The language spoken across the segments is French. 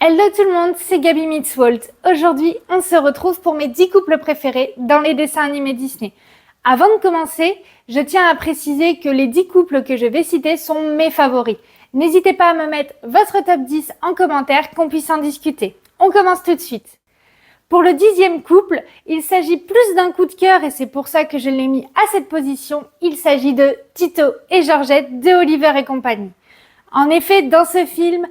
Hello tout le monde, c'est Gaby Meets Walt. Aujourd'hui, on se retrouve pour mes 10 couples préférés dans les dessins animés Disney. Avant de commencer, je tiens à préciser que les 10 couples que je vais citer sont mes favoris. N'hésitez pas à me mettre votre top 10 en commentaire, qu'on puisse en discuter. On commence tout de suite. Pour le 10e couple, il s'agit plus d'un coup de cœur et c'est pour ça que je l'ai mis à cette position. Il s'agit de Tito et Georgette de Oliver et compagnie. En effet, dans ce film,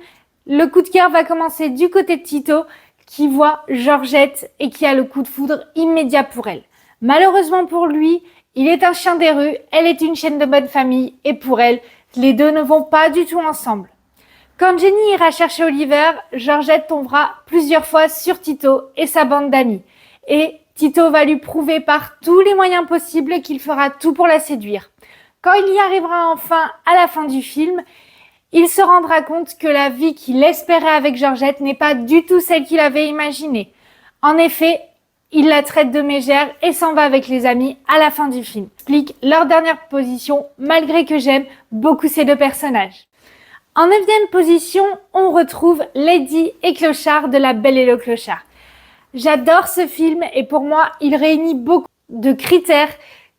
le coup de cœur va commencer du côté de Tito qui voit Georgette et qui a le coup de foudre immédiat pour elle. Malheureusement pour lui, il est un chien des rues, elle est une chienne de bonne famille et pour elle, les deux ne vont pas du tout ensemble. Quand Jenny ira chercher Oliver, Georgette tombera plusieurs fois sur Tito et sa bande d'amis. Et Tito va lui prouver par tous les moyens possibles qu'il fera tout pour la séduire. Quand il y arrivera enfin à la fin du film, il se rendra compte que la vie qu'il espérait avec Georgette n'est pas du tout celle qu'il avait imaginée. En effet, il la traite de mégère et s'en va avec les amis à la fin du film. Explique leur dernière position, malgré que j'aime beaucoup ces deux personnages. En 9e position, on retrouve Lady et Clochard de La Belle et le Clochard. J'adore ce film et pour moi, il réunit beaucoup de critères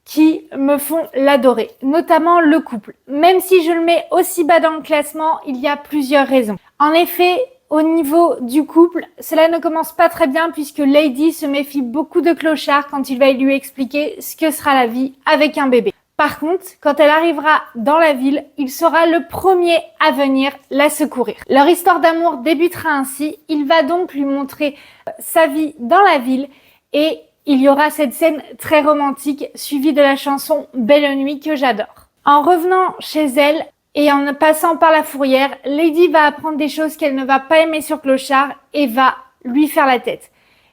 qui me font l'adorer, notamment le couple. Même si je le mets aussi bas dans le classement, il y a plusieurs raisons. En effet, au niveau du couple, cela ne commence pas très bien puisque Lady se méfie beaucoup de Clochard quand il va lui expliquer ce que sera la vie avec un bébé. Par contre, quand elle arrivera dans la ville, il sera le premier à venir la secourir. Leur histoire d'amour débutera ainsi. Il va donc lui montrer sa vie dans la ville et il y aura cette scène très romantique suivie de la chanson Belle Nuit que j'adore. En revenant chez elle et en passant par la fourrière, Lady va apprendre des choses qu'elle ne va pas aimer sur Clochard et va lui faire la tête.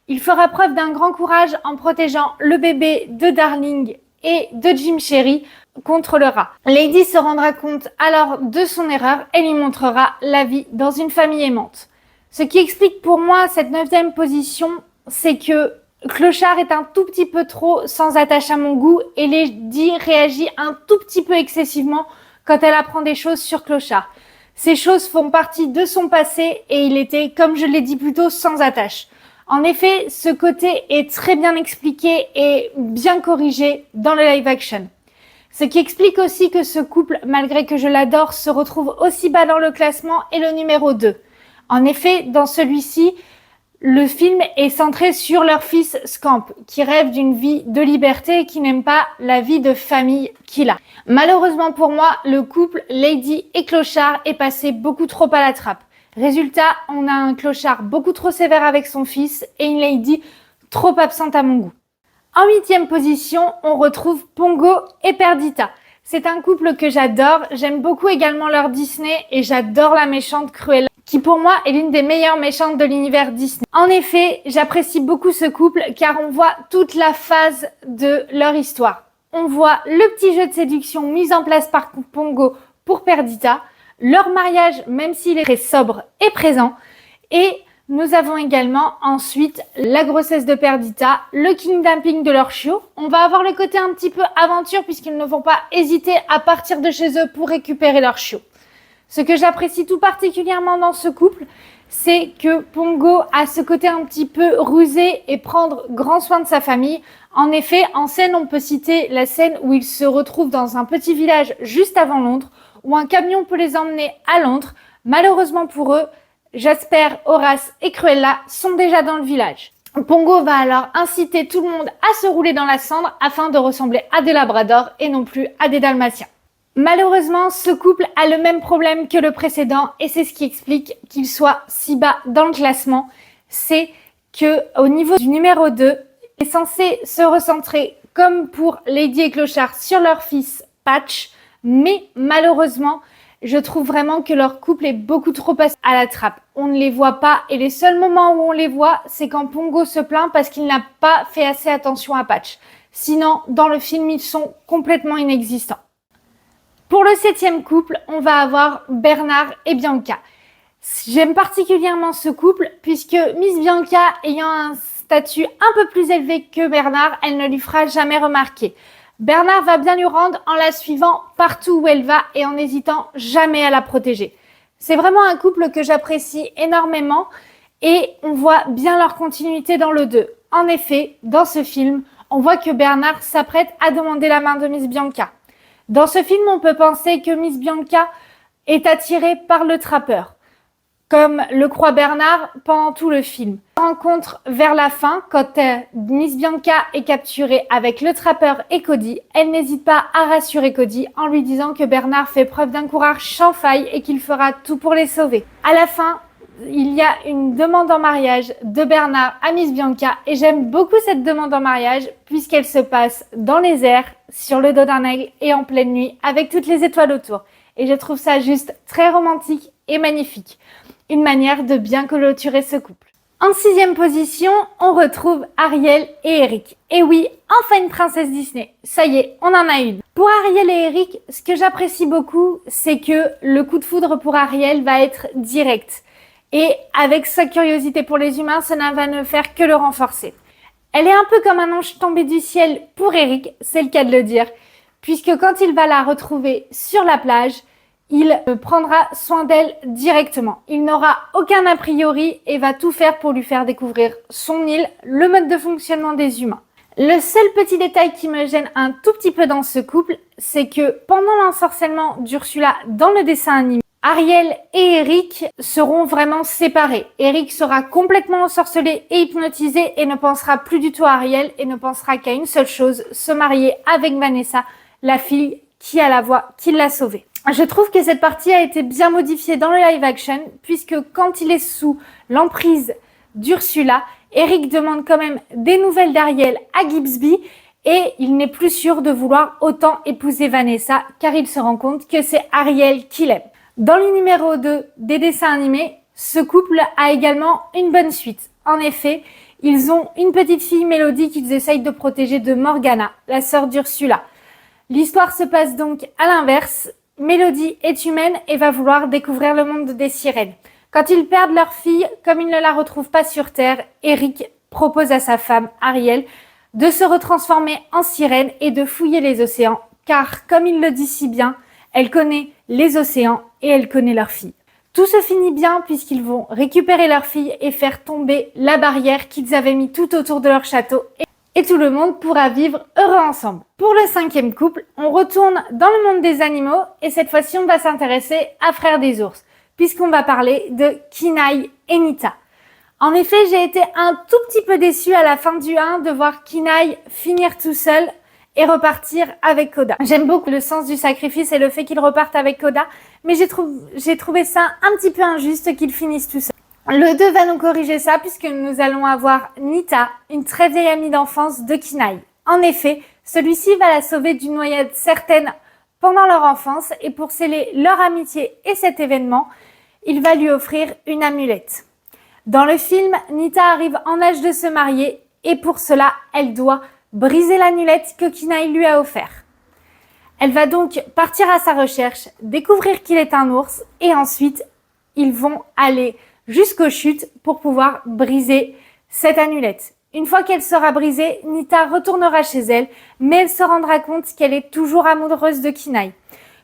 Il fera preuve d'un grand courage en protégeant le bébé de Darling et de Jim Cherry contre le rat. Lady se rendra compte alors de son erreur et lui montrera la vie dans une famille aimante. Ce qui explique pour moi cette 9e position, c'est que Clochard est un tout petit peu trop sans attache à mon goût et Lady réagit un tout petit peu excessivement quand elle apprend des choses sur Clochard. Ces choses font partie de son passé et il était, comme je l'ai dit plus tôt, sans attache. En effet, ce côté est très bien expliqué et bien corrigé dans le live action. Ce qui explique aussi que ce couple, malgré que je l'adore, se retrouve aussi bas dans le classement et le numéro 2. En effet, dans celui-ci, le film est centré sur leur fils Scamp, qui rêve d'une vie de liberté et qui n'aime pas la vie de famille qu'il a. Malheureusement pour moi, le couple Lady et Clochard est passé beaucoup trop à la trappe. Résultat, on a un Clochard beaucoup trop sévère avec son fils et une Lady trop absente à mon goût. En 8e position, on retrouve Pongo et Perdita. C'est un couple que j'adore, j'aime beaucoup également leur Disney et j'adore la méchante Cruella, qui pour moi est l'une des meilleures méchantes de l'univers Disney. En effet, j'apprécie beaucoup ce couple car on voit toute la phase de leur histoire. On voit le petit jeu de séduction mis en place par Pongo pour Perdita, leur mariage, même s'il est très sobre, est présent. Et nous avons également ensuite la grossesse de Perdita, le kidnapping de leur chiot. On va avoir le côté un petit peu aventure puisqu'ils ne vont pas hésiter à partir de chez eux pour récupérer leur chiot. Ce que j'apprécie tout particulièrement dans ce couple, c'est que Pongo a ce côté un petit peu rusé et prendre grand soin de sa famille. En effet, en scène, on peut citer la scène où ils se retrouvent dans un petit village juste avant Londres, où un camion peut les emmener à Londres. Malheureusement pour eux, Jasper, Horace et Cruella sont déjà dans le village. Pongo va alors inciter tout le monde à se rouler dans la cendre afin de ressembler à des labradors et non plus à des dalmatiens. Malheureusement, ce couple a le même problème que le précédent et c'est ce qui explique qu'il soit si bas dans le classement. C'est que au niveau du numéro 2, il est censé se recentrer comme pour Lady et Clochard sur leur fils Patch, mais malheureusement, je trouve vraiment que leur couple est beaucoup trop passé à la trappe. On ne les voit pas et les seuls moments où on les voit, c'est quand Pongo se plaint parce qu'il n'a pas fait assez attention à Patch. Sinon, dans le film, ils sont complètement inexistants. Pour le 7e couple, on va avoir Bernard et Bianca. J'aime particulièrement ce couple puisque Miss Bianca, ayant un statut un peu plus élevé que Bernard, elle ne lui fera jamais remarquer. Bernard va bien lui rendre en la suivant partout où elle va et en n'hésitant jamais à la protéger. C'est vraiment un couple que j'apprécie énormément et on voit bien leur continuité dans le 2. En effet, dans ce film, on voit que Bernard s'apprête à demander la main de Miss Bianca. Dans ce film, on peut penser que Miss Bianca est attirée par le trappeur, comme le croit Bernard pendant tout le film. Rencontre vers la fin, quand Miss Bianca est capturée avec le trappeur et Cody, elle n'hésite pas à rassurer Cody en lui disant que Bernard fait preuve d'un courage sans faille et qu'il fera tout pour les sauver. À la fin, il y a une demande en mariage de Bernard à Miss Bianca et j'aime beaucoup cette demande en mariage puisqu'elle se passe dans les airs, sur le dos d'un aigle et en pleine nuit avec toutes les étoiles autour. Et je trouve ça juste très romantique et magnifique. Une manière de bien clôturer ce couple. En 6e position, on retrouve Ariel et Eric. Et oui, enfin une princesse Disney. Ça y est, on en a une. Pour Ariel et Eric, ce que j'apprécie beaucoup, c'est que le coup de foudre pour Ariel va être direct. Et avec sa curiosité pour les humains, cela va ne faire que le renforcer. Elle est un peu comme un ange tombé du ciel pour Eric, c'est le cas de le dire, puisque quand il va la retrouver sur la plage, il prendra soin d'elle directement. Il n'aura aucun a priori et va tout faire pour lui faire découvrir son île, le mode de fonctionnement des humains. Le seul petit détail qui me gêne un tout petit peu dans ce couple, c'est que pendant l'ensorcellement d'Ursula dans le dessin animé, Ariel et Eric seront vraiment séparés. Eric sera complètement ensorcelé et hypnotisé et ne pensera plus du tout à Ariel et ne pensera qu'à une seule chose, se marier avec Vanessa, la fille qui a la voix qui l'a sauvée. Je trouve que cette partie a été bien modifiée dans le live action puisque quand il est sous l'emprise d'Ursula, Eric demande quand même des nouvelles d'Ariel à Gibbsby et il n'est plus sûr de vouloir autant épouser Vanessa car il se rend compte que c'est Ariel qui l'aime. Dans le numéro 2 des dessins animés, ce couple a également une bonne suite. En effet, ils ont une petite fille Mélodie qu'ils essayent de protéger de Morgana, la sœur d'Ursula. L'histoire se passe donc à l'inverse. Mélodie est humaine et va vouloir découvrir le monde des sirènes. Quand ils perdent leur fille, comme ils ne la retrouvent pas sur Terre, Eric propose à sa femme, Ariel, de se retransformer en sirène et de fouiller les océans, car, comme il le dit si bien, elle connaît les océans et elle connaît leur fille. Tout se finit bien puisqu'ils vont récupérer leur fille et faire tomber la barrière qu'ils avaient mis tout autour de leur château et tout le monde pourra vivre heureux ensemble. Pour le 5e couple, on retourne dans le monde des animaux et cette fois-ci on va s'intéresser à Frères des ours puisqu'on va parler de Kinaï et Nita. En effet, j'ai été un tout petit peu déçue à la fin du 1 de voir Kinaï finir tout seul et repartir avec Koda. J'aime beaucoup le sens du sacrifice et le fait qu'il reparte avec Koda, mais j'ai trouvé ça un petit peu injuste qu'il finisse tout seul. Le 2 va nous corriger ça puisque nous allons avoir Nita, une très vieille amie d'enfance de Kinaï. En effet, celui-ci va la sauver d'une noyade certaine pendant leur enfance et pour sceller leur amitié et cet événement, il va lui offrir une amulette. Dans le film, Nita arrive en âge de se marier et pour cela, elle doit briser l'amulette que Kinaï lui a offert. Elle va donc partir à sa recherche, découvrir qu'il est un ours et ensuite, ils vont aller jusqu'aux chutes pour pouvoir briser cette amulette. Une fois qu'elle sera brisée, Nita retournera chez elle, mais elle se rendra compte qu'elle est toujours amoureuse de Kinaï.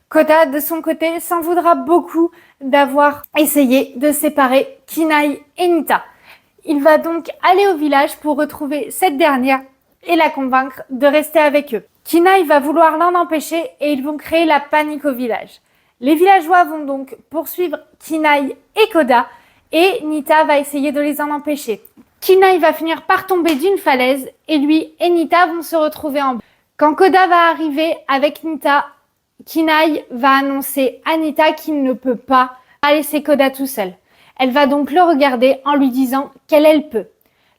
Koda, de son côté, s'en voudra beaucoup d'avoir essayé de séparer Kinaï et Nita. Il va donc aller au village pour retrouver cette dernière et la convaincre de rester avec eux. Kinaï va vouloir l'en empêcher et ils vont créer la panique au village. Les villageois vont donc poursuivre Kinaï et Koda et Nita va essayer de les en empêcher. Kinaï va finir par tomber d'une falaise et lui et Nita vont se retrouver en bas. Quand Koda va arriver avec Nita, Kinaï va annoncer à Nita qu'il ne peut pas laisser Koda tout seul. Elle va donc le regarder en lui disant qu'elle peut.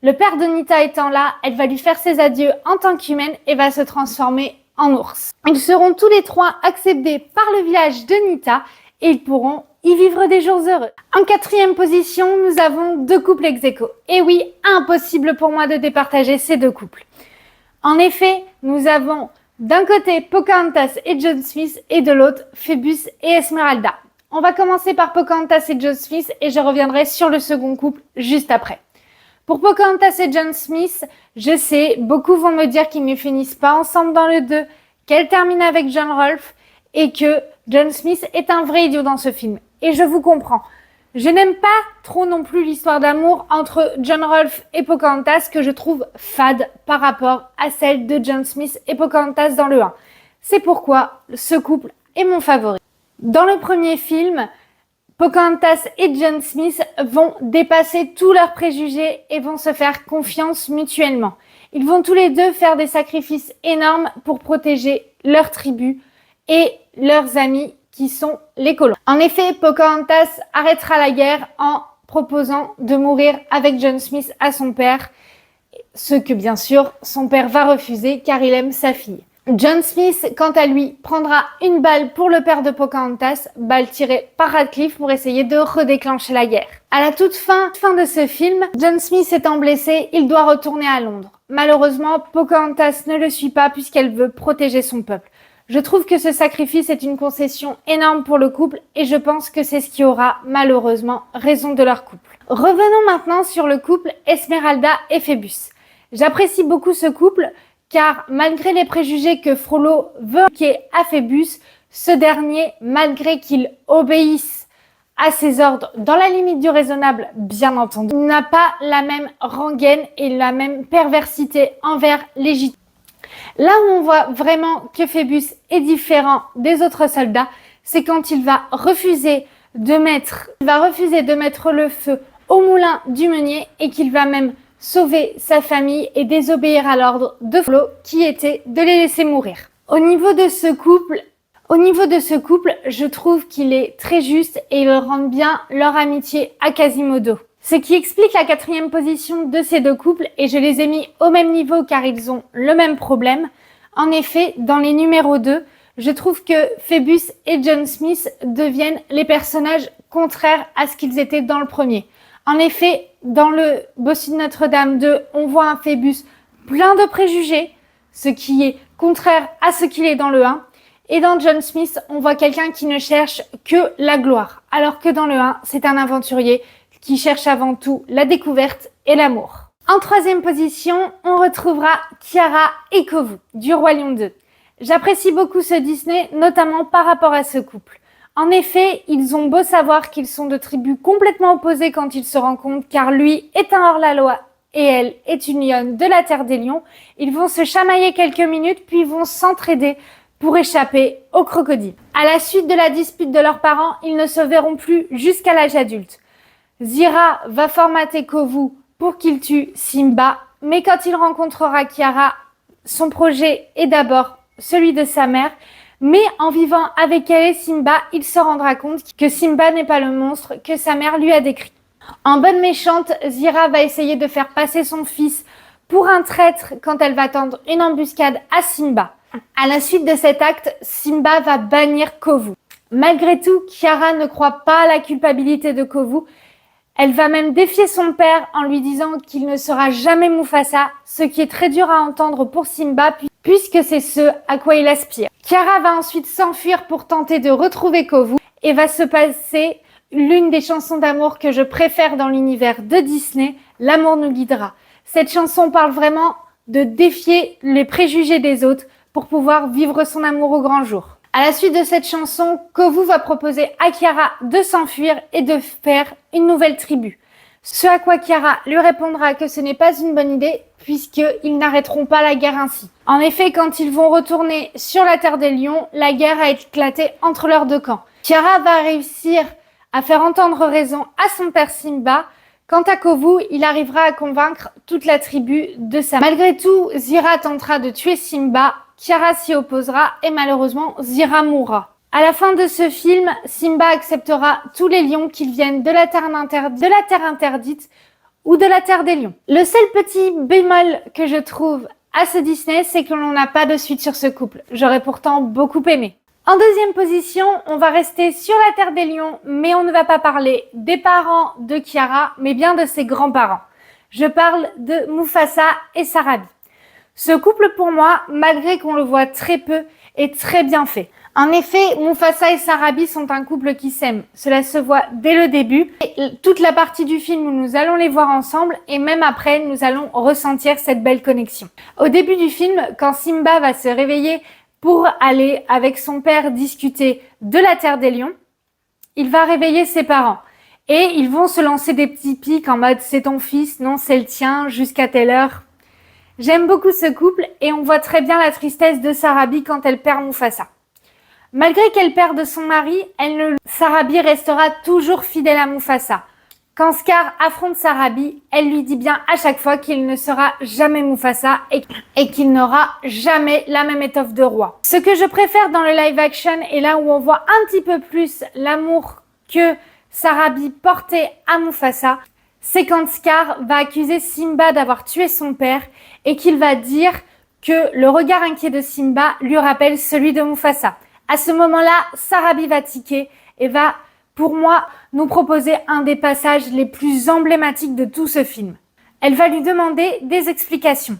Le père de Nita étant là, elle va lui faire ses adieux en tant qu'humaine et va se transformer en ours. Ils seront tous les trois acceptés par le village de Nita et ils pourront y vivre des jours heureux. En 4e position, nous avons 2 couples ex-aequo. Et oui, impossible pour moi de départager ces 2 couples. En effet, nous avons d'un côté Pocahontas et John Smith et de l'autre Phoebus et Esmeralda. On va commencer par Pocahontas et John Smith et je reviendrai sur le second couple juste après. Pour Pocahontas et John Smith, je sais, beaucoup vont me dire qu'ils ne finissent pas ensemble dans le 2, qu'elle termine avec John Rolfe et que John Smith est un vrai idiot dans ce film. et je vous comprends. Je n'aime pas trop non plus l'histoire d'amour entre John Rolfe et Pocahontas que je trouve fade par rapport à celle de John Smith et Pocahontas dans le 1. C'est pourquoi ce couple est mon favori. Dans le premier film, Pocahontas et John Smith vont dépasser tous leurs préjugés et vont se faire confiance mutuellement. Ils vont tous les deux faire des sacrifices énormes pour protéger leur tribu et leurs amis qui sont les colons. En effet, Pocahontas arrêtera la guerre en proposant de mourir avec John Smith à son père, ce que bien sûr son père va refuser car il aime sa fille. John Smith, quant à lui, prendra une balle pour le père de Pocahontas, balle tirée par Radcliffe pour essayer de redéclencher la guerre. À la toute fin de ce film, John Smith étant blessé, il doit retourner à Londres. Malheureusement, Pocahontas ne le suit pas puisqu'elle veut protéger son peuple. Je trouve que ce sacrifice est une concession énorme pour le couple et je pense que c'est ce qui aura malheureusement raison de leur couple. Revenons maintenant sur le couple Esmeralda et Phébus. J'apprécie beaucoup ce couple car malgré les préjugés que Frollo veut appliquer à Phébus, ce dernier, malgré qu'il obéisse à ses ordres dans la limite du raisonnable, bien entendu, n'a pas la même rengaine et la même perversité envers les gitans. Là où on voit vraiment que Phébus est différent des autres soldats, c'est quand il va refuser de mettre le feu au moulin du meunier et qu'il va même sauver sa famille et désobéir à l'ordre de Frollo qui était de les laisser mourir. Au niveau de ce couple, je trouve qu'il est très juste et ils rendent bien leur amitié à Quasimodo. Ce qui explique la 4e position de ces deux couples et je les ai mis au même niveau car ils ont le même problème. En effet, dans les numéros 2, je trouve que Phébus et John Smith deviennent les personnages contraires à ce qu'ils étaient dans le premier. En effet, dans le Bossu de Notre-Dame 2, on voit un Phébus plein de préjugés, ce qui est contraire à ce qu'il est dans le 1. Et dans John Smith, on voit quelqu'un qui ne cherche que la gloire, alors que dans le 1, c'est un aventurier qui cherche avant tout la découverte et l'amour. En 3e position, on retrouvera Kiara et Kovu, du Roi Lion 2. J'apprécie beaucoup ce Disney, notamment par rapport à ce couple. En effet, ils ont beau savoir qu'ils sont de tribus complètement opposées quand ils se rencontrent, car lui est un hors-la-loi et elle est une lionne de la Terre des Lions. Ils vont se chamailler quelques minutes, puis vont s'entraider pour échapper aux crocodiles. À la suite de la dispute de leurs parents, ils ne se verront plus jusqu'à l'âge adulte. Zira va formater Kovu pour qu'il tue Simba, mais quand il rencontrera Kiara, son projet est d'abord celui de sa mère, mais en vivant avec elle et Simba, il se rendra compte que Simba n'est pas le monstre que sa mère lui a décrit. En bonne méchante, Zira va essayer de faire passer son fils pour un traître quand elle va tendre une embuscade à Simba. À la suite de cet acte, Simba va bannir Kovu. Malgré tout, Kiara ne croit pas à la culpabilité de Kovu. Elle va même défier son père en lui disant qu'il ne sera jamais Mufasa, ce qui est très dur à entendre pour Simba puisque c'est ce à quoi il aspire. Kiara va ensuite s'enfuir pour tenter de retrouver Kovu et va se passer l'une des chansons d'amour que je préfère dans l'univers de Disney, L'amour nous guidera. Cette chanson parle vraiment de défier les préjugés des autres pour pouvoir vivre son amour au grand jour. À la suite de cette chanson, Kovu va proposer à Kiara de s'enfuir et de faire une nouvelle tribu. Ce à quoi Kiara lui répondra que ce n'est pas une bonne idée puisqu'ils n'arrêteront pas la guerre ainsi. En effet, quand ils vont retourner sur la Terre des Lions, la guerre a éclaté entre leurs deux camps. Kiara va réussir à faire entendre raison à son père Simba. Quant à Kovu, il arrivera à convaincre toute la tribu de sa mère. Malgré tout, Zira tentera de tuer Simba. Kiara s'y opposera et malheureusement, Zira mourra. À la fin de ce film, Simba acceptera tous les lions qu'ils viennent de la Terre interdite ou de la Terre des Lions. Le seul petit bémol que je trouve à ce Disney, c'est que l'on n'a pas de suite sur ce couple. J'aurais pourtant beaucoup aimé. En 2e position, on va rester sur la Terre des Lions, mais on ne va pas parler des parents de Kiara, mais bien de ses grands-parents. Je parle de Mufasa et Sarabi. Ce couple, pour moi, malgré qu'on le voit très peu, est très bien fait. En effet, Mufasa et Sarabi sont un couple qui s'aime. Cela se voit dès le début. Et toute la partie du film où nous allons les voir ensemble et même après, nous allons ressentir cette belle connexion. Au début du film, quand Simba va se réveiller pour aller avec son père discuter de la Terre des Lions, il va réveiller ses parents. Et ils vont se lancer des petits pics en mode c'est ton fils, non c'est le tien, jusqu'à telle heure. J'aime beaucoup ce couple et on voit très bien la tristesse de Sarabi quand elle perd Mufasa. Malgré qu'elle perde son mari, Sarabi restera toujours fidèle à Mufasa. Quand Scar affronte Sarabi, elle lui dit bien à chaque fois qu'il ne sera jamais Mufasa et qu'il n'aura jamais la même étoffe de roi. Ce que je préfère dans le live action est là où on voit un petit peu plus l'amour que Sarabi portait à Mufasa, c'est quand Scar va accuser Simba d'avoir tué son père et qu'il va dire que le regard inquiet de Simba lui rappelle celui de Mufasa. À ce moment-là, Sarabi va tiquer et va, pour moi, nous proposer un des passages les plus emblématiques de tout ce film. Elle va lui demander des explications.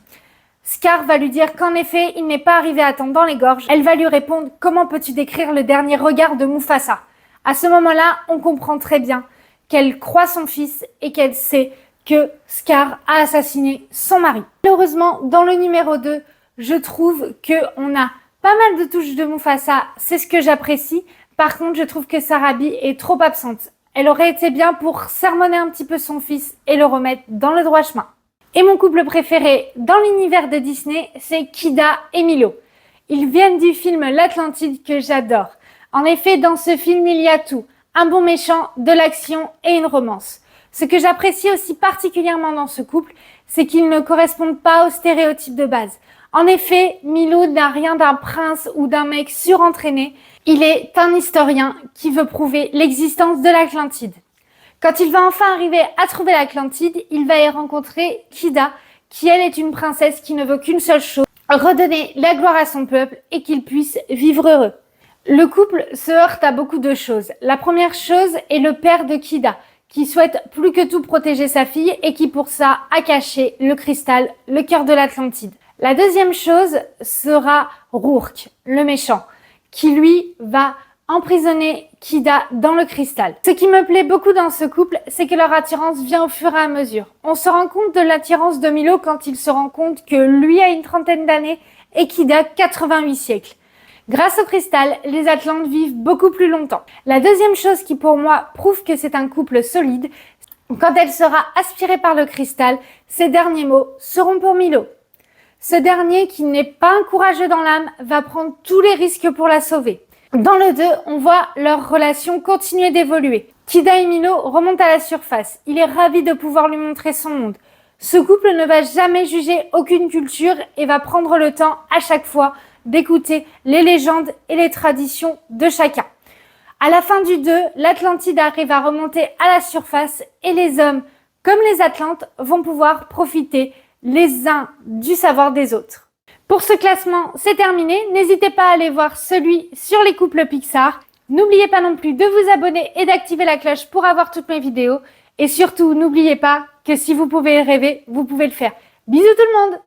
Scar va lui dire qu'en effet, il n'est pas arrivé à temps dans les gorges. Elle va lui répondre « Comment peux-tu décrire le dernier regard de Mufasa ?» À ce moment-là, on comprend très bien qu'elle croit son fils et qu'elle sait que Scar a assassiné son mari. Malheureusement, dans le numéro 2, je trouve qu'on a pas mal de touches de Mufasa, c'est ce que j'apprécie. Par contre, je trouve que Sarabi est trop absente. Elle aurait été bien pour sermonner un petit peu son fils et le remettre dans le droit chemin. Et mon couple préféré dans l'univers de Disney, c'est Kida et Milo. Ils viennent du film L'Atlantide que j'adore. En effet, dans ce film, il y a tout. Un bon méchant, de l'action et une romance. Ce que j'apprécie aussi particulièrement dans ce couple, c'est qu'ils ne correspondent pas aux stéréotypes de base. En effet, Milo n'a rien d'un prince ou d'un mec surentraîné. Il est un historien qui veut prouver l'existence de l'Atlantide. Quand il va enfin arriver à trouver l'Atlantide, il va y rencontrer Kida, qui elle est une princesse qui ne veut qu'une seule chose, redonner la gloire à son peuple et qu'il puisse vivre heureux. Le couple se heurte à beaucoup de choses. La première chose est le père de Kida, qui souhaite plus que tout protéger sa fille et qui pour ça a caché le cristal, le cœur de l'Atlantide. La deuxième chose sera Rourke, le méchant, qui lui va emprisonner Kida dans le cristal. Ce qui me plaît beaucoup dans ce couple, c'est que leur attirance vient au fur et à mesure. On se rend compte de l'attirance de Milo quand il se rend compte que lui a une trentaine d'années et Kida 88 siècles. Grâce au cristal, les Atlantes vivent beaucoup plus longtemps. La deuxième chose qui pour moi prouve que c'est un couple solide, quand elle sera aspirée par le cristal, ces derniers mots seront pour Milo. Ce dernier, qui n'est pas un courageux dans l'âme, va prendre tous les risques pour la sauver. Dans le 2, on voit leur relation continuer d'évoluer. Kida et Milo remontent à la surface. Il est ravi de pouvoir lui montrer son monde. Ce couple ne va jamais juger aucune culture et va prendre le temps à chaque fois d'écouter les légendes et les traditions de chacun. À la fin du 2, l'Atlantide arrive à remonter à la surface et les hommes, comme les Atlantes, vont pouvoir profiter les uns du savoir des autres. Pour ce classement, c'est terminé. N'hésitez pas à aller voir celui sur les couples Pixar. N'oubliez pas non plus de vous abonner et d'activer la cloche pour avoir toutes mes vidéos. Et surtout, n'oubliez pas que si vous pouvez rêver, vous pouvez le faire. Bisous tout le monde!